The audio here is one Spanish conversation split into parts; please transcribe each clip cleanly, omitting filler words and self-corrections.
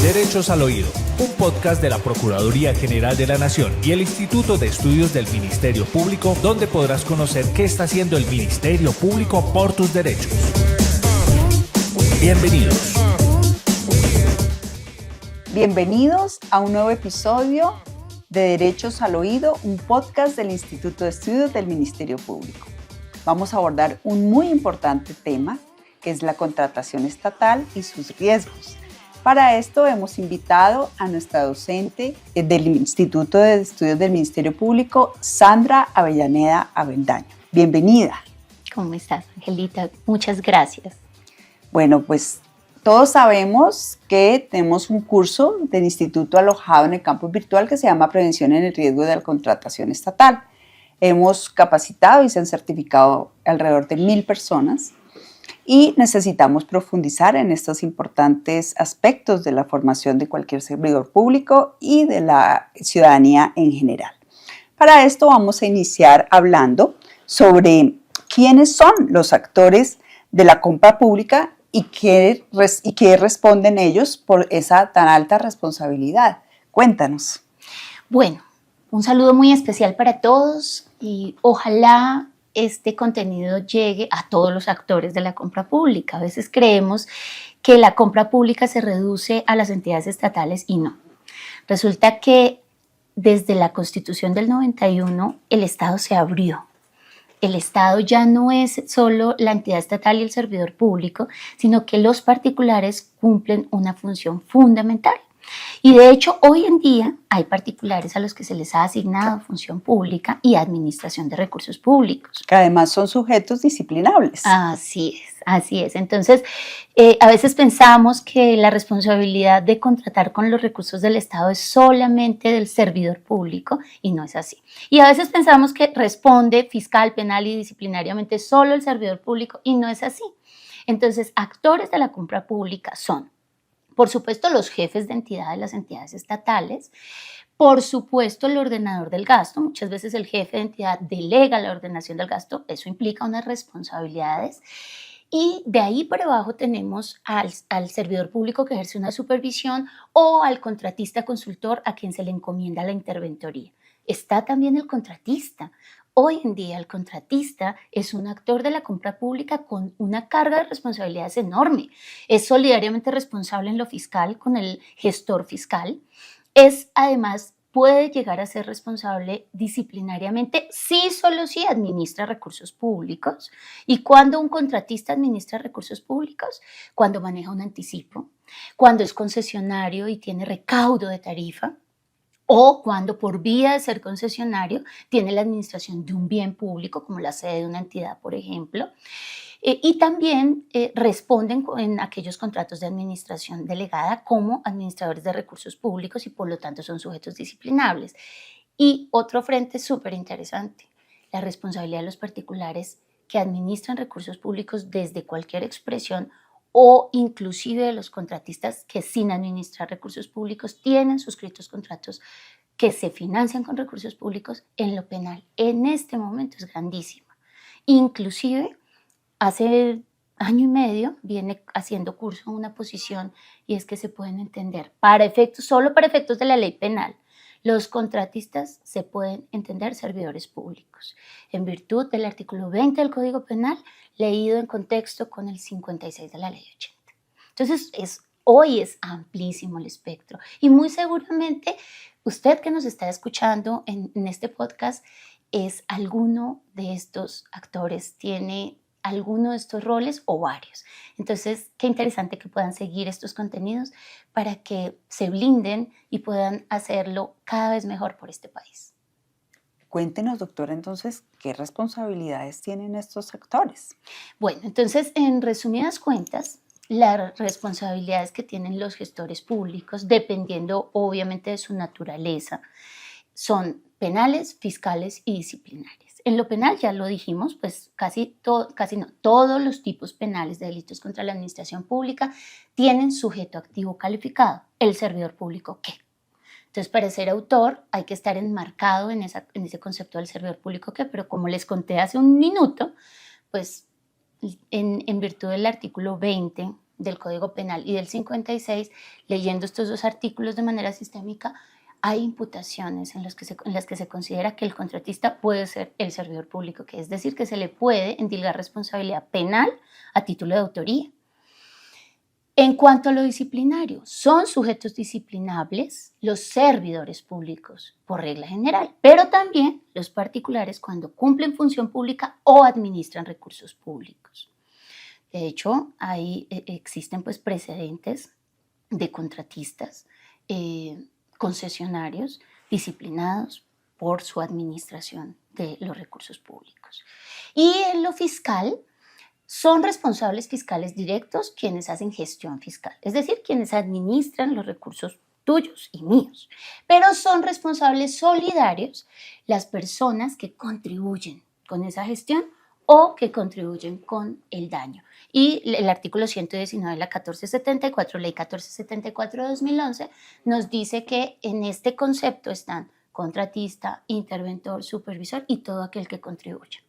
Derechos al Oído, un podcast de la Procuraduría General de la Nación y el Instituto de Estudios del Ministerio Público, donde podrás conocer qué está haciendo el Ministerio Público por tus derechos. Bienvenidos. Bienvenidos a un nuevo episodio de Derechos al Oído, un podcast del Instituto de Estudios del Ministerio Público. Vamos a abordar un muy importante tema, que es la contratación estatal y sus riesgos. Para esto hemos invitado a nuestra docente del Instituto de Estudios del Ministerio Público, Sandra Avellaneda Avendaño. Bienvenida. ¿Cómo estás, Angelita? Muchas gracias. Bueno, pues todos sabemos que tenemos un curso del instituto alojado en el campus virtual que se llama Prevención en el Riesgo de la Contratación Estatal. Hemos capacitado y se han certificado alrededor de 1,000 personas. Y necesitamos profundizar en estos importantes aspectos de la formación de cualquier servidor público y de la ciudadanía en general. Para esto vamos a iniciar hablando sobre quiénes son los actores de la compra pública y qué responden ellos por esa tan alta responsabilidad. Cuéntanos. Bueno, un saludo muy especial para todos y ojalá este contenido llegue a todos los actores de la compra pública. A veces creemos que la compra pública se reduce a las entidades estatales y no. Resulta que desde la Constitución del 91 el Estado se abrió. El Estado ya no es solo la entidad estatal y el servidor público, sino que los particulares cumplen una función fundamental. Y de hecho, hoy en día hay particulares a los que se les ha asignado función pública y administración de recursos públicos. Que además son sujetos disciplinables. Así es, así es. Entonces, a veces pensamos que la responsabilidad de contratar con los recursos del Estado es solamente del servidor público y no es así. Y a veces pensamos que responde fiscal, penal y disciplinariamente solo el servidor público y no es así. Entonces, actores de la compra pública son, por supuesto, los jefes de entidad de las entidades estatales, por supuesto, el ordenador del gasto. Muchas veces el jefe de entidad delega la ordenación del gasto, eso implica unas responsabilidades. Y de ahí para abajo tenemos al servidor público que ejerce una supervisión o al contratista consultor a quien se le encomienda la interventoría. Está también el contratista. Hoy en día el contratista es un actor de la compra pública con una carga de responsabilidades enorme. Es solidariamente responsable en lo fiscal con el gestor fiscal. Además, puede llegar a ser responsable disciplinariamente solo si administra recursos públicos. ¿Y cuando un contratista administra recursos públicos? Cuando maneja un anticipo, cuando es concesionario y tiene recaudo de tarifa, o cuando por vía de ser concesionario tiene la administración de un bien público como la sede de una entidad, por ejemplo. Y también responden en aquellos contratos de administración delegada como administradores de recursos públicos y por lo tanto son sujetos disciplinables. Y otro frente súper interesante, la responsabilidad de los particulares que administran recursos públicos desde cualquier expresión o inclusive de los contratistas que sin administrar recursos públicos tienen suscritos contratos que se financian con recursos públicos en lo penal. En este momento es grandísima. Inclusive hace año y medio viene haciendo curso una posición y es que se pueden entender solo para efectos de la ley penal. Los contratistas se pueden entender servidores públicos en virtud del artículo 20 del Código Penal, leído en contexto con el 56 de la Ley 80. Entonces, hoy es amplísimo el espectro y muy seguramente usted que nos está escuchando en este podcast es alguno de estos actores, tiene alguno de estos roles o varios. Entonces, qué interesante que puedan seguir estos contenidos para que se blinden y puedan hacerlo cada vez mejor por este país. Cuéntenos, doctora, entonces, ¿qué responsabilidades tienen estos actores? Bueno, entonces, en resumidas cuentas, las responsabilidades que tienen los gestores públicos, dependiendo obviamente de su naturaleza, son penales, fiscales y disciplinarias. En lo penal, ya lo dijimos, pues todos los tipos penales de delitos contra la administración pública tienen sujeto activo calificado. ¿El servidor público qué? Entonces, para ser autor hay que estar enmarcado en ese concepto del servidor público qué, pero como les conté hace un minuto, pues en virtud del artículo 20 del Código Penal y del 56, leyendo estos dos artículos de manera sistémica, hay imputaciones en las que se considera que el contratista puede ser el servidor público, que es decir, que se le puede endilgar responsabilidad penal a título de autoría. En cuanto a lo disciplinario, son sujetos disciplinables los servidores públicos por regla general, pero también los particulares cuando cumplen función pública o administran recursos públicos. De hecho, existen pues precedentes de contratistas concesionarios disciplinados por su administración de los recursos públicos. Y en lo fiscal, son responsables fiscales directos quienes hacen gestión fiscal, es decir, quienes administran los recursos tuyos y míos. Pero son responsables solidarios las personas que contribuyen con esa gestión o que contribuyen con el daño. Y el artículo 119 de la 1474, ley 1474 de 2011, nos dice que en este concepto están contratista, interventor, supervisor y todo aquel que contribuya.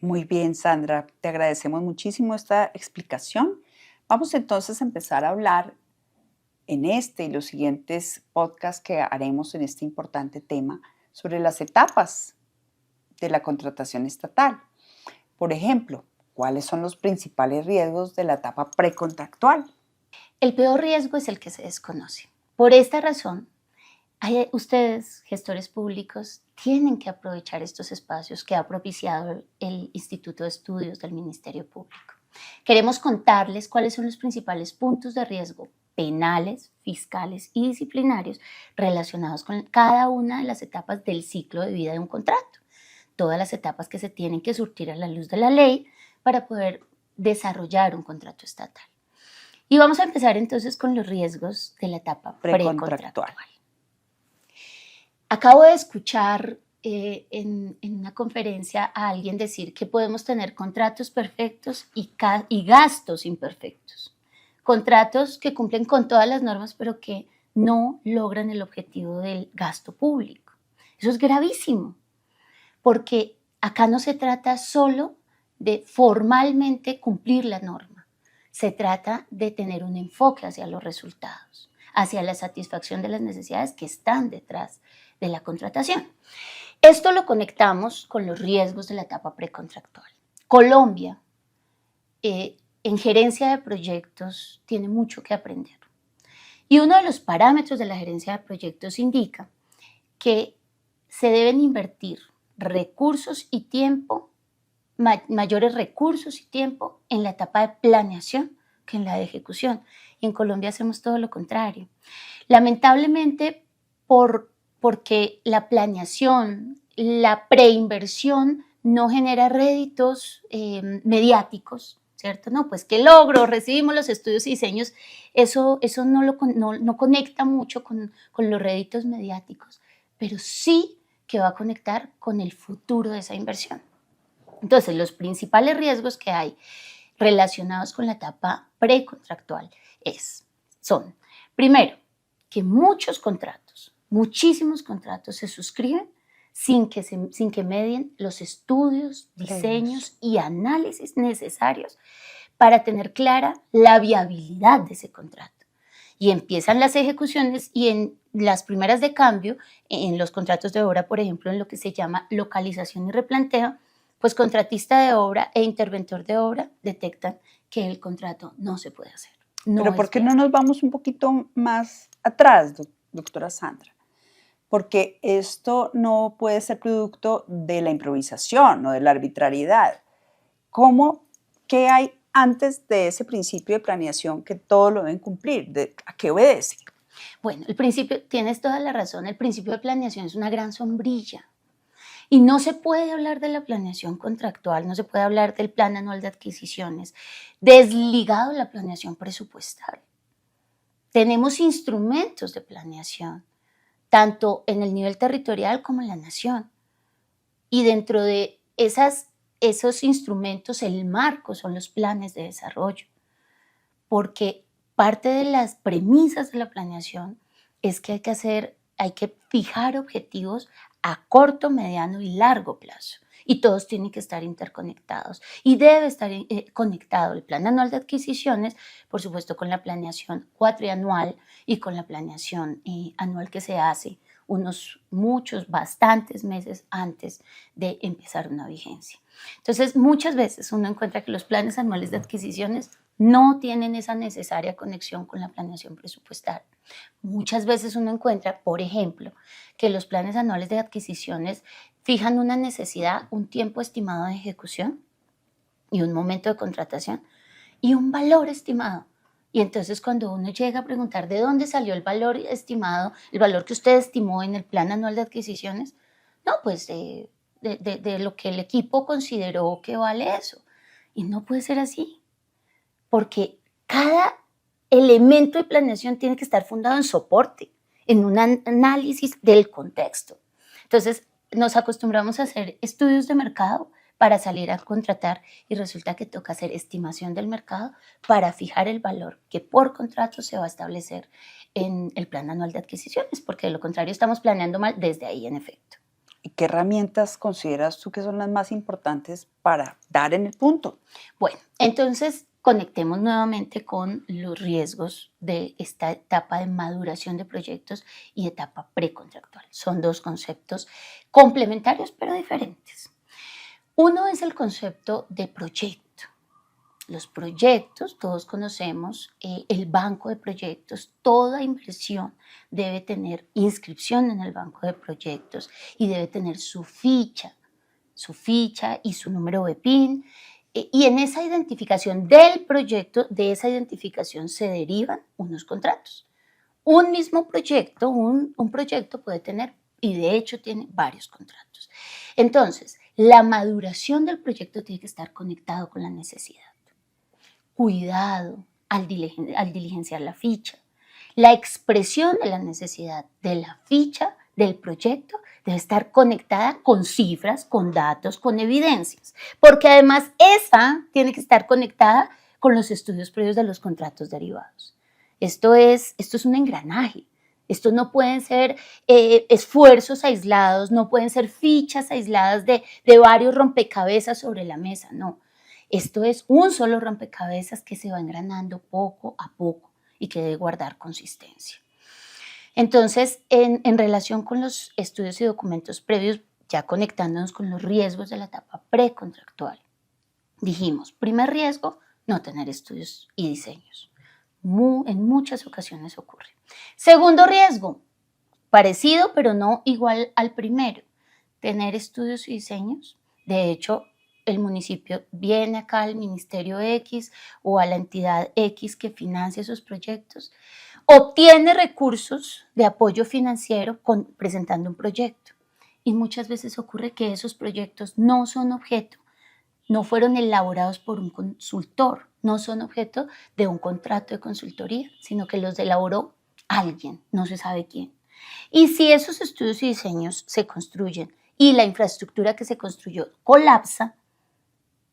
Muy bien, Sandra, te agradecemos muchísimo esta explicación. Vamos entonces a empezar a hablar en este y los siguientes podcasts que haremos en este importante tema sobre las etapas de la contratación estatal. Por ejemplo, ¿cuáles son los principales riesgos de la etapa precontractual? El peor riesgo es el que se desconoce. Por esta razón, ustedes, gestores públicos, tienen que aprovechar estos espacios que ha propiciado el Instituto de Estudios del Ministerio Público. Queremos contarles cuáles son los principales puntos de riesgo penales, fiscales y disciplinarios relacionados con cada una de las etapas del ciclo de vida de un contrato. Todas las etapas que se tienen que surtir a la luz de la ley para poder desarrollar un contrato estatal. Y vamos a empezar entonces con los riesgos de la etapa precontractual. Acabo de escuchar en una conferencia a alguien decir que podemos tener contratos perfectos y gastos imperfectos. Contratos que cumplen con todas las normas, pero que no logran el objetivo del gasto público. Eso es gravísimo, porque acá no se trata solo de formalmente cumplir la norma. Se trata de tener un enfoque hacia los resultados, hacia la satisfacción de las necesidades que están detrás de la contratación. Esto lo conectamos con los riesgos de la etapa precontractual. Colombia, en gerencia de proyectos, tiene mucho que aprender. Y uno de los parámetros de la gerencia de proyectos indica que se deben invertir recursos y tiempo, mayores recursos y tiempo en la etapa de planeación que en la de ejecución. Y en Colombia hacemos todo lo contrario. Lamentablemente, porque la planeación, la preinversión no genera réditos mediáticos, ¿cierto? No, pues qué logro, recibimos los estudios y diseños, eso no conecta mucho con los réditos mediáticos, pero sí que va a conectar con el futuro de esa inversión. Entonces, los principales riesgos que hay relacionados con la etapa precontractual son, primero, que muchísimos contratos se suscriben sin que medien los estudios, diseños y análisis necesarios para tener clara la viabilidad de ese contrato. Y empiezan las ejecuciones y en las primeras de cambio, en los contratos de obra, por ejemplo, en lo que se llama localización y replanteo, pues contratista de obra e interventor de obra detectan que el contrato no se puede hacer. Pero ¿por qué no nos vamos un poquito más atrás, doctora Sandra? Porque esto no puede ser producto de la improvisación o de la arbitrariedad. ¿Qué hay antes de ese principio de planeación que todo lo deben cumplir? ¿A qué obedece? Bueno, tienes toda la razón, el principio de planeación es una gran sombrilla. Y no se puede hablar de la planeación contractual, no se puede hablar del plan anual de adquisiciones desligado de la planeación presupuestal. Tenemos instrumentos de planeación, tanto en el nivel territorial como en la nación. Y dentro de esos instrumentos, el marco son los planes de desarrollo, porque parte de las premisas de la planeación es que hay que fijar objetivos a corto, mediano y largo plazo. y todos tienen que estar interconectados. Y debe estar conectado el plan anual de adquisiciones, por supuesto, con la planeación cuatrianual y con la planeación anual que se hace bastantes meses antes de empezar una vigencia. Entonces, muchas veces uno encuentra que los planes anuales de adquisiciones no tienen esa necesaria conexión con la planeación presupuestaria. Muchas veces uno encuentra, por ejemplo, que los planes anuales de adquisiciones fijan una necesidad, un tiempo estimado de ejecución y un momento de contratación y un valor estimado. Y entonces cuando uno llega a preguntar de dónde salió el valor estimado, el valor que usted estimó en el plan anual de adquisiciones, no, pues de lo que el equipo consideró que vale eso. Y no puede ser así, porque cada elemento de planeación tiene que estar fundado en soporte, en un análisis del contexto. Entonces, nos acostumbramos a hacer estudios de mercado para salir a contratar y resulta que toca hacer estimación del mercado para fijar el valor que por contrato se va a establecer en el plan anual de adquisiciones, porque de lo contrario estamos planeando mal desde ahí en efecto. ¿Y qué herramientas consideras tú que son las más importantes para dar en el punto? Bueno, entonces conectemos nuevamente con los riesgos de esta etapa de maduración de proyectos y etapa precontractual. Son dos conceptos complementarios pero diferentes. Uno es el concepto de proyecto. Los proyectos, todos conocemos el banco de proyectos, toda inversión debe tener inscripción en el banco de proyectos y debe tener su ficha y su número de PIN. Y en esa identificación del proyecto, de esa identificación se derivan unos contratos. Un mismo proyecto, un proyecto puede tener, y de hecho tiene varios contratos. Entonces, la maduración del proyecto tiene que estar conectado con la necesidad. Cuidado al diligenciar la ficha. La expresión de la necesidad de la ficha del proyecto debe estar conectada con cifras, con datos, con evidencias, porque además esa tiene que estar conectada con los estudios previos de los contratos derivados. Esto es un engranaje. Esto no pueden ser esfuerzos aislados, no pueden ser fichas aisladas de varios rompecabezas sobre la mesa, no. Esto es un solo rompecabezas que se va engranando poco a poco y que debe guardar consistencia. Entonces, en relación con los estudios y documentos previos, ya conectándonos con los riesgos de la etapa precontractual, dijimos, primer riesgo, no tener estudios y diseños. En muchas ocasiones ocurre. Segundo riesgo, parecido pero no igual al primero, tener estudios y diseños. De hecho, el municipio viene acá al Ministerio X o a la entidad X que financia esos proyectos, obtiene recursos de apoyo financiero presentando un proyecto. Y muchas veces ocurre que esos proyectos no son objeto, no fueron elaborados por un consultor, no son objeto de un contrato de consultoría, sino que los elaboró alguien, no se sabe quién. Y si esos estudios y diseños se construyen y la infraestructura que se construyó colapsa,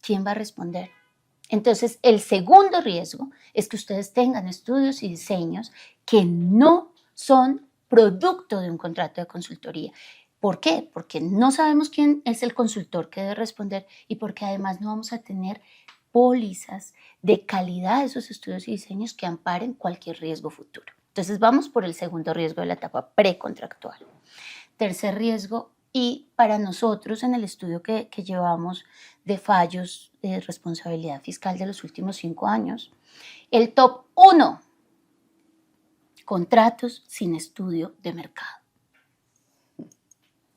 ¿quién va a responder? Entonces, el segundo riesgo es que ustedes tengan estudios y diseños que no son producto de un contrato de consultoría. ¿Por qué? Porque no sabemos quién es el consultor que debe responder y porque además no vamos a tener pólizas de calidad de esos estudios y diseños que amparen cualquier riesgo futuro. Entonces vamos por el segundo riesgo de la etapa precontractual. Tercer riesgo, y para nosotros en el estudio que llevamos de fallos de responsabilidad fiscal de los últimos 5 años, el top 1, contratos sin estudio de mercado,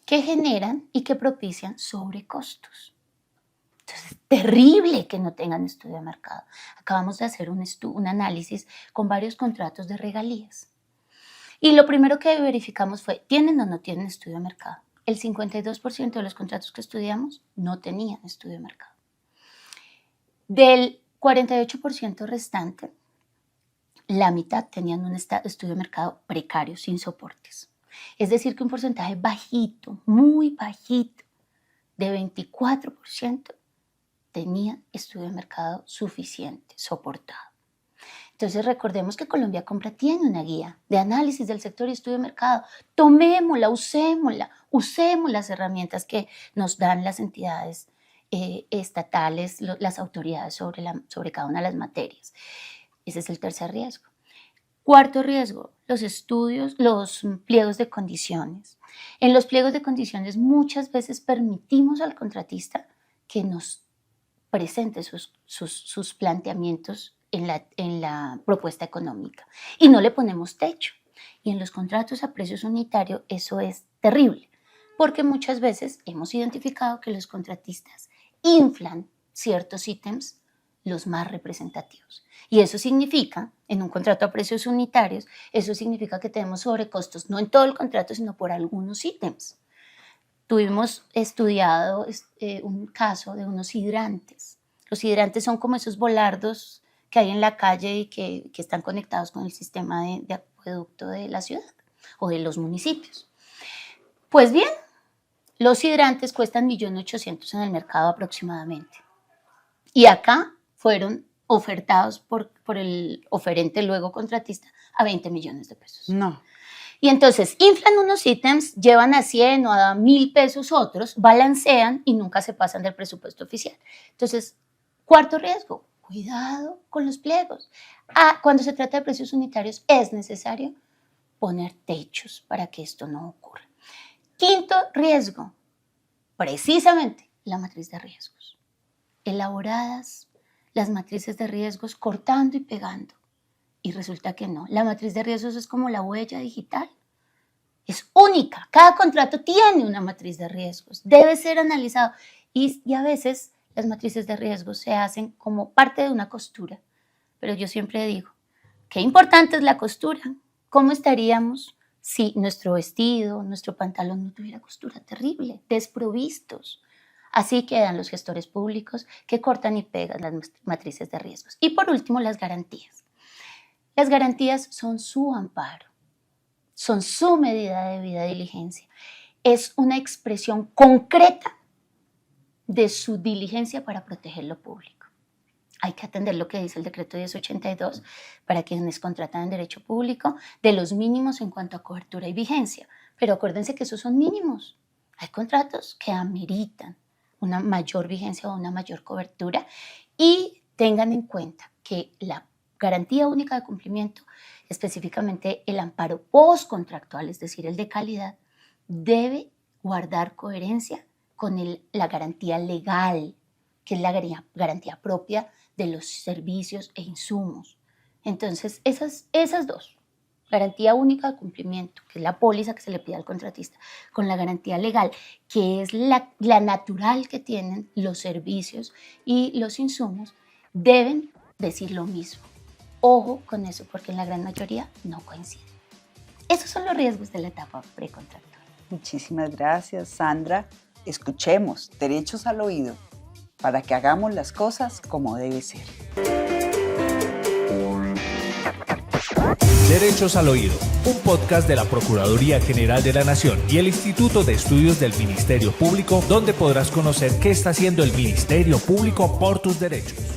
que generan y que propician sobrecostos. Entonces, es terrible que no tengan estudio de mercado. Acabamos de hacer un análisis con varios contratos de regalías. Y lo primero que verificamos fue, ¿tienen o no tienen estudio de mercado? El 52% de los contratos que estudiamos no tenían estudio de mercado. Del 48% restante, la mitad tenían un estudio de mercado precario, sin soportes. Es decir, que un porcentaje bajito, muy bajito, de 24% tenían estudio de mercado suficiente, soportado. Entonces recordemos que Colombia Compra tiene una guía de análisis del sector y estudio de mercado. Tomémosla, usemos las herramientas que nos dan las entidades estatales, las autoridades sobre cada una de las materias. Ese es el tercer riesgo. Cuarto riesgo, los pliegos de condiciones. En los pliegos de condiciones muchas veces permitimos al contratista que nos presente sus planteamientos en la propuesta económica y no le ponemos techo. Y en los contratos a precios unitarios eso es terrible, porque muchas veces hemos identificado que los contratistas inflan ciertos ítems, los más representativos. Y eso significa, en un contrato a precios unitarios, eso significa que tenemos sobrecostos, no en todo el contrato, sino por algunos ítems. Tuvimos estudiado un caso de unos hidrantes. Los hidrantes son como esos volardos que hay en la calle y que están conectados con el sistema de acueducto de la ciudad o de los municipios. Pues bien, los hidrantes cuestan 1.800.000 en el mercado aproximadamente. Y acá fueron ofertados por el oferente, luego contratista, a 20 millones de pesos. No. Y entonces inflan unos ítems, llevan a 100 o a 1.000 pesos otros, balancean y nunca se pasan del presupuesto oficial. Entonces, cuarto riesgo, cuidado con los pliegos. Cuando se trata de precios unitarios es necesario poner techos para que esto no ocurra. Quinto riesgo, precisamente la matriz de riesgos. Elaboradas las matrices de riesgos cortando y pegando. Y resulta que no. La matriz de riesgos es como la huella digital. Es única. Cada contrato tiene una matriz de riesgos. Debe ser analizado. Y a veces las matrices de riesgos se hacen como parte de una costura. Pero yo siempre digo, qué importante es la costura. ¿Cómo estaríamos si nuestro vestido, nuestro pantalón no tuviera costura? Terrible, desprovistos. Así quedan los gestores públicos que cortan y pegan las matrices de riesgos. Y por último, las garantías. Las garantías son su amparo, son su medida de debida diligencia. Es una expresión concreta de su diligencia para proteger lo público. Hay que atender lo que dice el decreto 1082 para quienes contratan en derecho público de los mínimos en cuanto a cobertura y vigencia. Pero acuérdense que esos son mínimos. Hay contratos que ameritan una mayor vigencia o una mayor cobertura y tengan en cuenta que la garantía única de cumplimiento, específicamente el amparo postcontractual, es decir, el de calidad, debe guardar coherencia con la garantía legal, que es la garantía propia de los servicios e insumos. Entonces, esas dos, garantía única de cumplimiento, que es la póliza que se le pide al contratista, con la garantía legal, que es la natural que tienen los servicios y los insumos, deben decir lo mismo. Ojo con eso, porque en la gran mayoría no coinciden. Esos son los riesgos de la etapa precontractual. Muchísimas gracias, Sandra. Escuchemos derechos al oído para que hagamos las cosas como debe ser. Derechos al Oído, un podcast de la Procuraduría General de la Nación y el Instituto de Estudios del Ministerio Público, donde podrás conocer qué está haciendo el Ministerio Público por tus derechos.